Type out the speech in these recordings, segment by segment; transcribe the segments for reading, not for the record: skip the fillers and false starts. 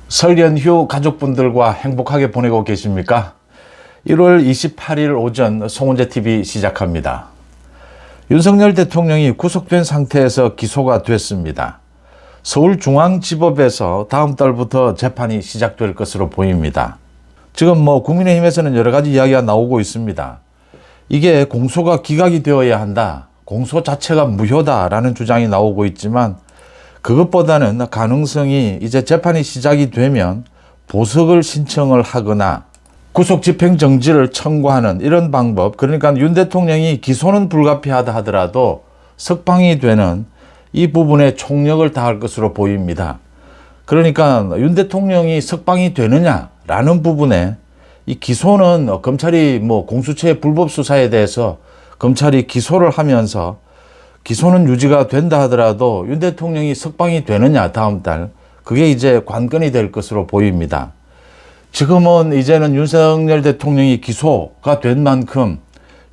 설 연휴 가족분들과 행복하게 보내고 계십니까? 1월 28일 오전 송은재TV 시작합니다. 윤석열 대통령이 구속된 상태에서 기소가 됐습니다. 서울중앙지법에서 다음 달부터 재판이 시작될 것으로 보입니다. 지금 국민의힘에서는 여러 가지 이야기가 나오고 있습니다. 이게 공소가 기각이 되어야 한다. 공소 자체가 무효다라는 주장이 나오고 있지만 그것보다는 가능성이 이제 재판이 시작이 되면 보석을 신청을 하거나 구속 집행 정지를 청구하는 이런 방법, 그러니까 윤 대통령이 기소는 불가피하다 하더라도 석방이 되는 이 부분에 총력을 다할 것으로 보입니다. 그러니까 윤 대통령이 석방이 되느냐라는 부분에 이 기소는 검찰이 공수처의 불법 수사에 대해서 검찰이 기소를 하면서 기소는 유지가 된다 하더라도 윤 대통령이 석방이 되느냐 다음 달, 그게 이제 관건이 될 것으로 보입니다. 지금은 이제는 윤석열 대통령이 기소가 된 만큼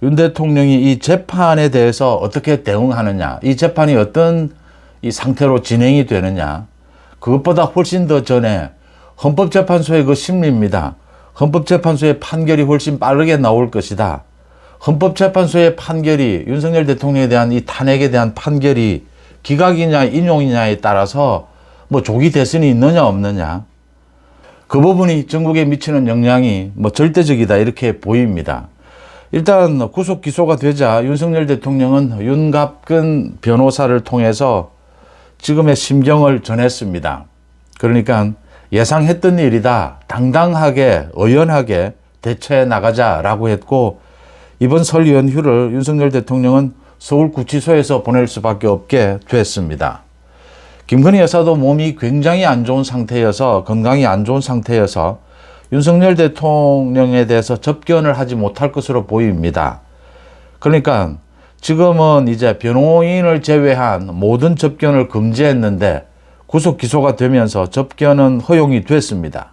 윤 대통령이 이 재판에 대해서 어떻게 대응하느냐, 이 재판이 어떤 이 상태로 진행이 되느냐, 그것보다 훨씬 더 전에 헌법재판소의 그 심리입니다. 헌법재판소의 판결이 훨씬 빠르게 나올 것이다. 헌법재판소의 판결이 윤석열 대통령에 대한 이 탄핵에 대한 판결이 기각이냐 인용이냐에 따라서 조기 대선이 있느냐 없느냐, 그 부분이 전국에 미치는 영향이 절대적이다 이렇게 보입니다. 일단 구속 기소가 되자 윤석열 대통령은 윤갑근 변호사를 통해서 지금의 심경을 전했습니다. 그러니까 예상했던 일이다. 당당하게 의연하게 대처해 나가자라고 했고, 이번 설 연휴를 윤석열 대통령은 서울구치소에서 보낼 수밖에 없게 됐습니다. 김건희 여사도 몸이 굉장히 안 좋은 상태여서, 건강이 안 좋은 상태여서 윤석열 대통령에 대해서 접견을 하지 못할 것으로 보입니다. 그러니까 지금은 이제 변호인을 제외한 모든 접견을 금지했는데 구속 기소가 되면서 접견은 허용이 됐습니다.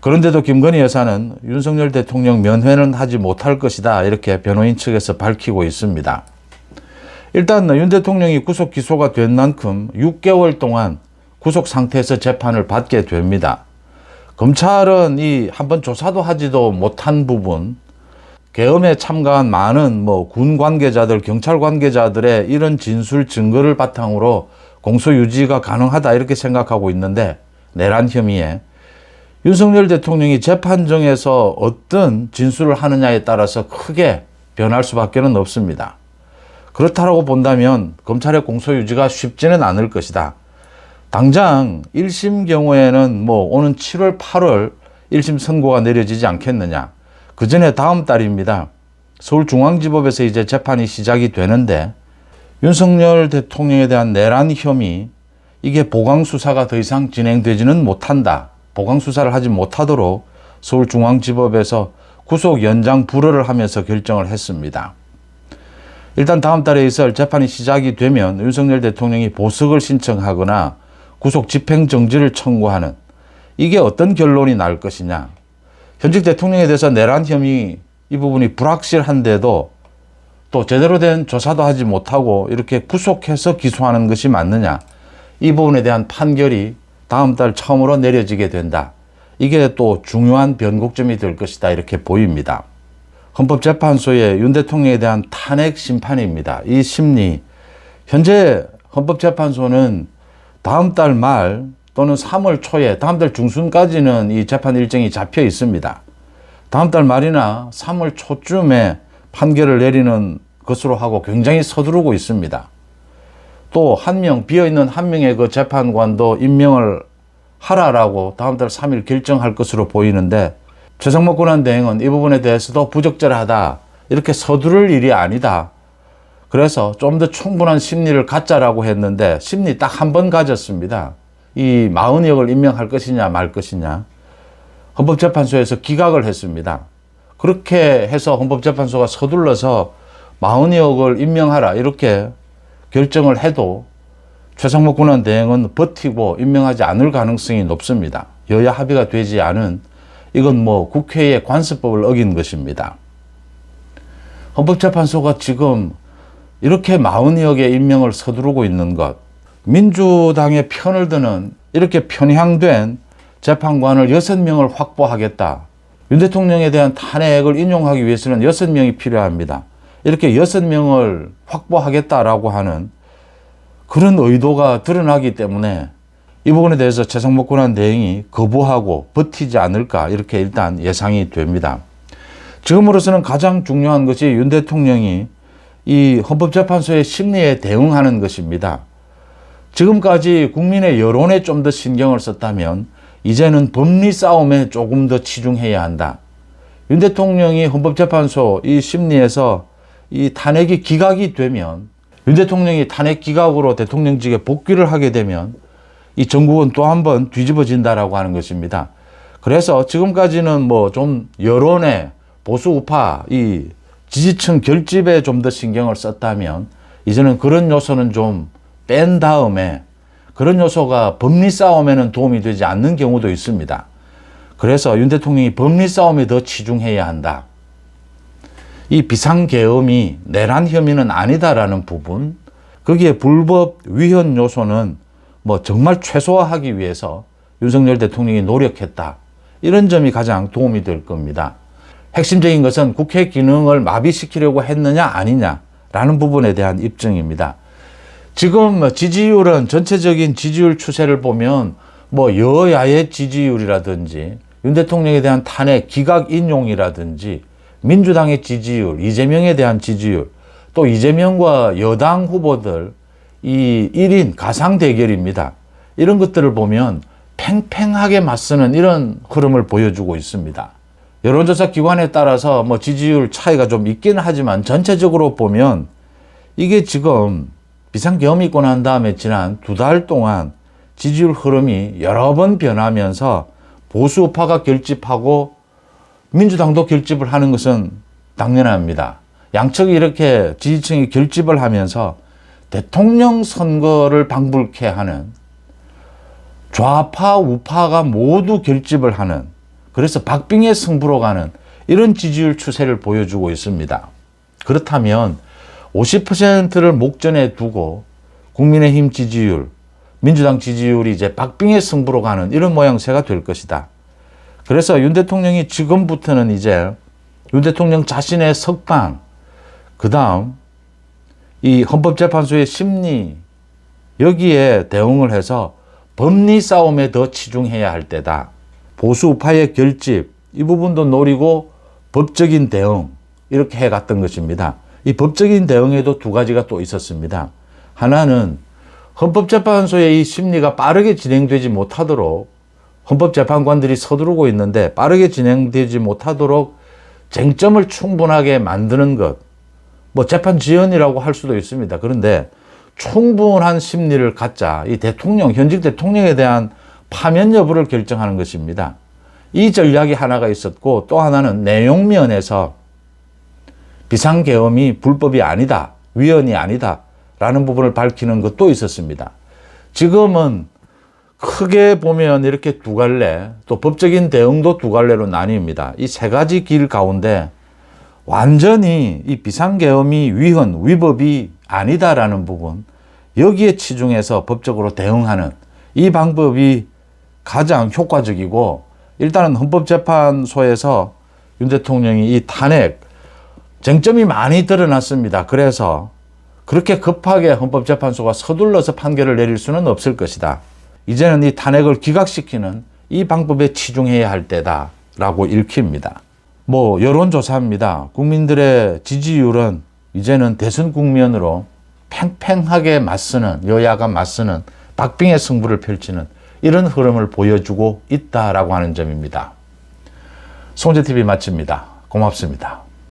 그런데도 김건희 여사는 윤석열 대통령 면회는 하지 못할 것이다 이렇게 변호인 측에서 밝히고 있습니다. 일단 윤 대통령이 구속 기소가 된 만큼 6개월 동안 구속 상태에서 재판을 받게 됩니다. 검찰은 이 한번 조사도 하지도 못한 부분, 계엄에 참가한 많은 군 관계자들, 경찰 관계자들의 이런 진술 증거를 바탕으로 공소 유지가 가능하다 이렇게 생각하고 있는데, 내란 혐의에 윤석열 대통령이 재판정에서 어떤 진술을 하느냐에 따라서 크게 변할 수밖에 없습니다. 그렇다고 본다면 검찰의 공소 유지가 쉽지는 않을 것이다. 당장 1심 경우에는 오는 7월, 8월 1심 선고가 내려지지 않겠느냐. 그 전에 다음 달입니다. 서울중앙지법에서 이제 재판이 시작이 되는데, 윤석열 대통령에 대한 내란 혐의, 이게 보강수사가 더 이상 진행되지는 못한다. 보강수사를 하지 못하도록 서울중앙지법에서 구속 연장 불허를 하면서 결정을 했습니다. 일단 다음 달에 있을 재판이 시작이 되면 윤석열 대통령이 보석을 신청하거나 구속 집행정지를 청구하는, 이게 어떤 결론이 날 것이냐. 현직 대통령에 대해서 내란 혐의 이 부분이 불확실한데도 또 제대로 된 조사도 하지 못하고 이렇게 구속해서 기소하는 것이 맞느냐. 이 부분에 대한 판결이 다음 달 처음으로 내려지게 된다. 이게 또 중요한 변곡점이 될 것이다 이렇게 보입니다. 헌법재판소의 윤 대통령에 대한 탄핵 심판입니다. 이 심리, 현재 헌법재판소는 다음 달 말 또는 3월 초에, 다음 달 중순까지는 이 재판 일정이 잡혀 있습니다. 다음 달 말이나 3월 초쯤에 판결을 내리는 것으로 하고 굉장히 서두르고 있습니다. 또 비어있는 한 명의 그 재판관도 임명을 하라라고 다음 달 3일 결정할 것으로 보이는데, 최상목 권한대행은 이 부분에 대해서도 부적절하다, 이렇게 서두를 일이 아니다, 그래서 좀 더 충분한 심리를 갖자라고 했는데 심리 딱 한 번 가졌습니다. 이 40억을 임명할 것이냐 말 것이냐. 헌법재판소에서 기각을 했습니다. 그렇게 해서 헌법재판소가 서둘러서 40억을 임명하라 이렇게 결정을 해도 최상목 권한대행은 버티고 임명하지 않을 가능성이 높습니다. 여야 합의가 되지 않은, 이건 국회의 관습법을 어긴 것입니다. 헌법재판소가 지금 이렇게 40여개 임명을 서두르고 있는 것, 민주당의 편을 드는 이렇게 편향된 재판관을 6명을 확보하겠다. 윤 대통령에 대한 탄핵을 인용하기 위해서는 6명이 필요합니다. 이렇게 6명을 확보하겠다라고 하는 그런 의도가 드러나기 때문에 이 부분에 대해서 최상목권한 대행이 거부하고 버티지 않을까 이렇게 일단 예상이 됩니다. 지금으로서는 가장 중요한 것이 윤 대통령이 이 헌법재판소의 심리에 대응하는 것입니다. 지금까지 국민의 여론에 좀 더 신경을 썼다면 이제는 법리 싸움에 조금 더 치중해야 한다. 윤 대통령이 헌법재판소 이 심리에서 이 탄핵이 기각이 되면 윤 대통령이 탄핵 기각으로 대통령직에 복귀를 하게 되면 이 전국은 또 한 번 뒤집어진다라고 하는 것입니다. 그래서 지금까지는 뭐 좀 여론에 보수 우파 이 지지층 결집에 좀 더 신경을 썼다면 이제는 그런 요소는 좀 뺀 다음에 그런 요소가 법리 싸움에는 도움이 되지 않는 경우도 있습니다. 그래서 윤 대통령이 법리 싸움에 더 치중해야 한다. 이 비상계엄이 내란 혐의는 아니다라는 부분, 거기에 불법 위헌 요소는 뭐 정말 최소화하기 위해서 윤석열 대통령이 노력했다. 이런 점이 가장 도움이 될 겁니다. 핵심적인 것은 국회 기능을 마비시키려고 했느냐 아니냐라는 부분에 대한 입증입니다. 지금 지지율은 전체적인 지지율 추세를 보면 뭐 여야의 지지율이라든지 윤 대통령에 대한 탄핵 기각 인용이라든지 민주당의 지지율, 이재명에 대한 지지율, 또 이재명과 여당 후보들 이 1인 가상 대결입니다. 이런 것들을 보면 팽팽하게 맞서는 이런 흐름을 보여주고 있습니다. 여론조사 기관에 따라서 뭐 지지율 차이가 좀 있긴 하지만 전체적으로 보면 이게 지금 비상계엄이 있고 난 다음에 지난 2달 동안 지지율 흐름이 여러 번 변하면서 보수파가 결집하고 민주당도 결집을 하는 것은 당연합니다. 양측이 이렇게 지지층이 결집을 하면서 대통령 선거를 방불케 하는 좌파 우파가 모두 결집을 하는, 그래서 박빙의 승부로 가는 이런 지지율 추세를 보여주고 있습니다. 그렇다면 50%를 목전에 두고 국민의힘 지지율, 민주당 지지율이 이제 박빙의 승부로 가는 이런 모양새가 될 것이다. 그래서 윤 대통령이 지금부터는 이제 윤 대통령 자신의 석방, 그 다음 이 헌법재판소의 심리, 여기에 대응을 해서 법리 싸움에 더 치중해야 할 때다. 보수 우파의 결집, 이 부분도 노리고 법적인 대응, 이렇게 해갔던 것입니다. 이 법적인 대응에도 두 가지가 또 있었습니다. 하나는 헌법재판소의 이 심리가 빠르게 진행되지 못하도록 헌법재판관들이 서두르고 있는데 빠르게 진행되지 못하도록 쟁점을 충분하게 만드는 것, 뭐 재판 지연이라고 할 수도 있습니다. 그런데 충분한 심리를 갖자 이 대통령, 현직 대통령에 대한 파면 여부를 결정하는 것입니다. 이 전략이 하나가 있었고 또 하나는 내용면에서 비상계엄이 불법이 아니다, 위헌이 아니다 라는 부분을 밝히는 것도 있었습니다. 지금은 크게 보면 이렇게 두 갈래, 또 법적인 대응도 두 갈래로 나뉩니다. 이 세 가지 길 가운데 완전히 이 비상계엄이 위헌, 위법이 아니다라는 부분, 여기에 치중해서 법적으로 대응하는 이 방법이 가장 효과적이고, 일단은 헌법재판소에서 윤 대통령이 이 탄핵 쟁점이 많이 드러났습니다. 그래서 그렇게 급하게 헌법재판소가 서둘러서 판결을 내릴 수는 없을 것이다. 이제는 이 탄핵을 기각시키는 이 방법에 치중해야 할 때다라고 읽힙니다. 뭐 여론조사입니다. 국민들의 지지율은 이제는 대선 국면으로 팽팽하게 맞서는, 여야가 맞서는 박빙의 승부를 펼치는 이런 흐름을 보여주고 있다라고 하는 점입니다. 송재TV 마칩니다. 고맙습니다.